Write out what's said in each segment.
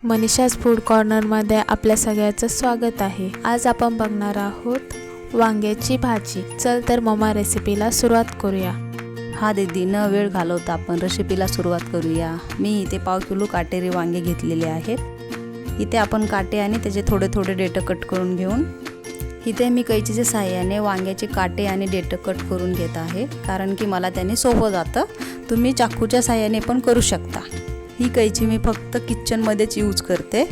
Manisha's food कॉर्नरमध्ये आपल्या सगळ्यांचं स्वागत आहे। आज आपण बघणार आहोत वांग्याची भाजी। चल तर मम्मा रेसिपीला सुरुवात करूया। हा दीदी न वेळ घालवता आपण रेसिपीला सुरुवात करूया। मी इथे 1/2 किलो काटेरी वांगे घेतलेले आहेत। इथे आपण काटे आणि त्याचे थोडे थोडे देठ कट करून घेऊन इथे मी कैचीच्या सहाय्याने वांग्याचे काटे आणि देठ कट करून घेत आहे, कारण की मला त्याने सोपं जातं। तुम्ही चाकूच्या सहाय्याने पण करू शकता। ही कैची मी फक्त किचनमध्येच यूज करते।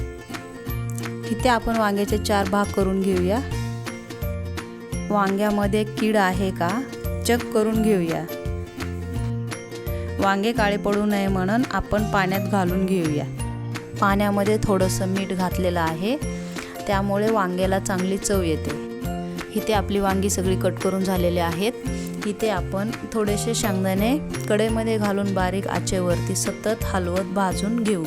इथे आपण वांग्याचे 4 भाग करून घेऊया। वांग्यामध्ये कीड आहे का चेक करून घेऊया। वांगे काळे पडू नये म्हणून आपण पाण्यात घालून घेऊया। पाण्यामध्ये थोडंसं मीठ घातलेलं आहे, त्यामुळे वांग्याला चांगली चव येते। इथे आपली वांगी सगळी कट करून झालेले आहेत। इथे आपण थोडेसे शेंगदाणे कढईमध्ये घालून बारीक आचेवरती सतत हलवत भाजून घेऊ।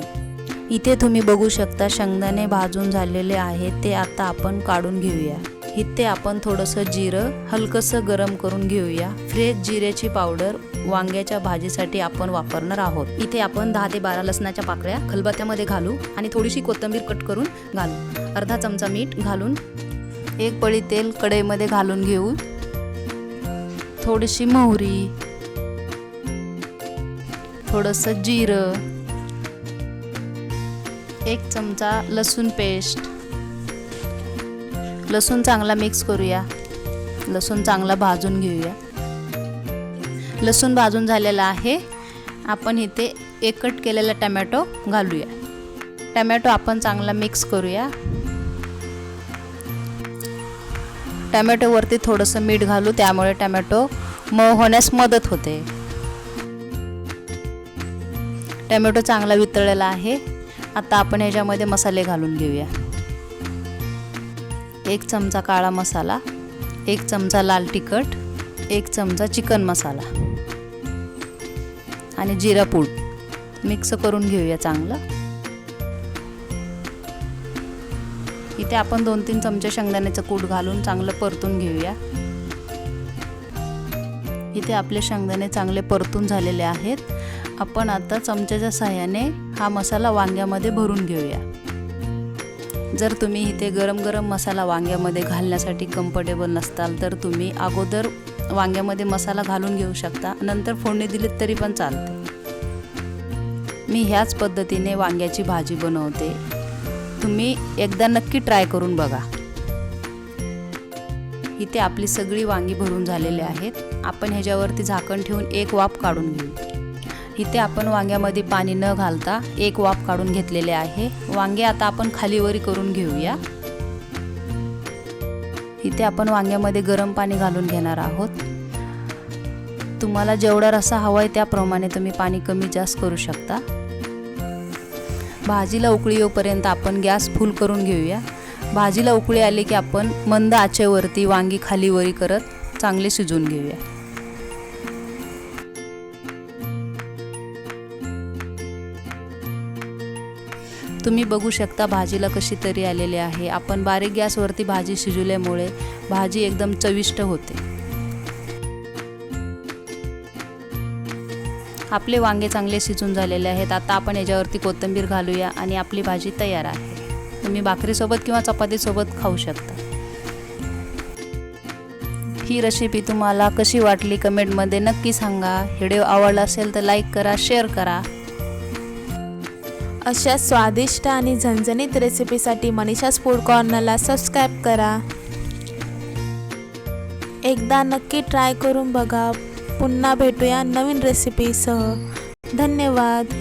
इथे तुम्ही बघू शकता शेंगदाणे भाजून झालेले आहेत, ते आता आपण काढून घेऊया। इथे आपण थोडंसं जिरं हलकसं गरम करून घेऊया। फ्रेश जिऱ्याची पावडर वांग्याच्या भाजीसाठी आपण वापरणार आहोत। इथे आपण 10 ते 12 लसणाच्या पाकळ्या खलबत्त्यामध्ये घालू आणि थोडीशी कोथिंबीर कट करून घालू। अर्धा चमचा मीठ घालून 1 पळी तेल कढईमध्ये घालून घेऊ। थोडीशी मोहरी, थोडंसं जिरं, 1 चमचा लसूण पेस्ट। लसूण चांगला मिक्स करूया। लसूण चांगला भाजून घेऊया। लसूण भाजून झालेला आहे। आपण इथे 1 कट केलेला टोमॅटो घालूया। टोमॅटो आपण चांगला मिक्स करूया। टोमॅटोवरती थोडंसं मीठ घालू, त्यामुळे टोमॅटो मऊ होण्यास मदत होते। टोमॅटो चांगला वितळलेला आहे। आता आपण ह्याच्यामध्ये मसाले घालून घेऊया। 1 चमचा काळा मसाला, 1 चमचा लाल तिखट, 1 चमचा चिकन मसाला आणि जिरा पूड मिक्स करून घेऊया चांगलं। इथे आपण 2-3 चमचे शेंगदाण्याचं कूट घालून चांगलं परतून घेऊया। इथे आपले शेंगदाणे चांगले परतून झालेले आहेत। आपण आता चमच्याच्या सहाय्याने हा मसाला वांग्यामध्ये भरून घेऊया। जर तुम्ही इथे गरम मसाला वांग्यामध्ये घालण्यासाठी कम्फर्टेबल नसताल तर तुम्ही अगोदर वांग्यामध्ये मसाला घालून घेऊ शकता, नंतर फोडणी दिलीत तरी पण चालते। मी ह्याच पद्धतीने वांग्याची भाजी बनवते, तुम्ही एकदा नक्की ट्राय करून बघा। इथे आपली सगळी वांगी भरून झालेली आहेत। आपण ह्याच्यावरती झाकण ठेवून 1 वाफ काढून घेऊ। इथे आपण वांग्यामध्ये पाणी न घालता 1 वाफ काढून घेतलेले आहे। वांगे आता आपण खालीवरी करून घेऊया। इथे आपण वांग्यामध्ये गरम पाणी घालून घेणार आहोत। तुम्हाला जेवढा रस्सा हवाय त्याप्रमाणे तुम्ही पाणी कमी जास्त करू शकता। भाजीला उकळी येऊपर्यंत आपण गॅस फुल करून घेऊया। भाजीला उकळी आली की आपण मंद आचेवरती वांगी खालीवरी करत चांगले शिजवून घेऊया। तुम्ही बघू शकता भाजीला कशी तरी आलेली आहे। आपण बारीक गॅसवरती भाजी शिजवल्यामुळे भाजी एकदम चविष्ट होते। आपले वांगे चांगले शिजून झालेले आहेत। आता आपण याच्यावरती कोथिंबीर घालूया आणि आपली भाजी तयार आहे। तुम्ही भाकरीसोबत किंवा चपातीसोबत खाऊ शकता। ही रेसिपी तुम्हाला कशी वाटली कमेंटमध्ये नक्की सांगा। व्हिडिओ आवडला असेल तर लाईक करा, शेअर करा। अशा स्वादिष्ट आणि झणझणीत रेसिपीसाठी मनीषाज फूड कॉर्नरला सबस्क्राईब करा। एकदा नक्की ट्राय करून बघा। पुन्हा भेटूया नवीन रेसिपीसह। धन्यवाद।